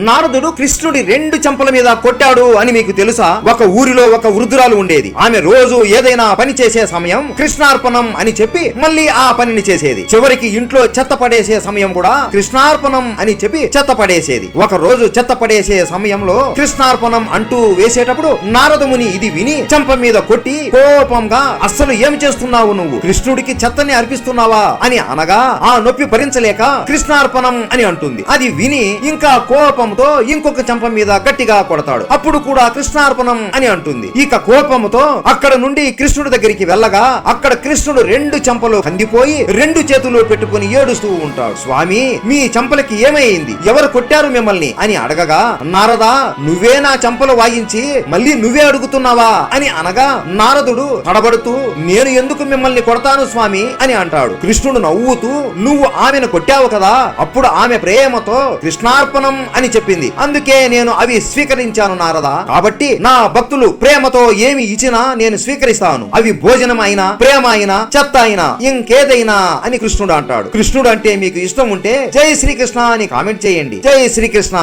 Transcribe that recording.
నారదుడు కృష్ణుడి 2 చెంపల మీద కొట్టాడు అని మీకు తెలుసా? ఒక ఊరిలో ఒక వృద్ధురాలు ఉండేది. ఆమె రోజు ఏదైనా పని చేసే సమయం కృష్ణార్పణం అని చెప్పి మళ్ళీ ఆ పనిని చేసేది. చివరికి ఇంట్లో చెత్త పడేసే సమయం కూడా కృష్ణార్పణం అని చెప్పి చెత్త పడేసేది. ఒక రోజు చెత్త పడేసే సమయంలో కృష్ణార్పణం అంటూ వేసేటప్పుడు నారదముని ఇది విని చెంప మీద కొట్టి కోపంగా, అస్సలు ఏం చేస్తున్నావు నువ్వు? కృష్ణుడికి చెత్తని అర్పిస్తున్నావా అని అనగా ఆ నొప్పి భరించలేక కృష్ణార్పణం అని అంటుంది. అది విని ఇంకా కోపంతో ఇంకొక చెంప మీద గట్టిగా కొడతాడు. అప్పుడు కూడా కృష్ణార్పణం అని అంటుంది. ఇక కోపంతో అక్కడ నుండి కృష్ణుడి దగ్గరికి వెళ్ళగా అక్కడ కృష్ణుడు 2 చెంపలు కందిపోయి 2 చేతులు పెట్టుకుని ఏడుస్తూ ఉంటాడు. స్వామి, మీ చెంపలకి ఏమైంది? ఎవరు కొట్టారు మిమ్మల్ని అని అడగగా, నారదా, నువ్వే నా చెంపలు వాయించి మళ్ళీ నువ్వే అడుగుతున్నావా అని అనగా నారదుడు తడబడుతూ, నేను ఎందుకు మిమ్మల్ని కొడతాను స్వామి అని అంటాడు. కృష్ణుడు నవ్వుతూ, నువ్వు ఆమెను కొట్టావు కదా, అప్పుడు ఆమె ప్రేమతో కృష్ణార్పణం అని చెప్పింది, అందుకే నేను అవి స్వీకరించాను నారదా. కాబట్టి నా భక్తులు ప్రేమతో ఏమి ఇచ్చినా నేను స్వీకరిస్తాను. అవి భోజనం అయినా, ప్రేమ అయినా, చెత్త అయినా, ఇంకేదైనా అని కృష్ణుడు అంటాడు. కృష్ణుడు అంటే మీకు ఇష్టం ఉంటే జై శ్రీకృష్ణ అని కామెంట్ చేయండి. జై శ్రీకృష్ణ.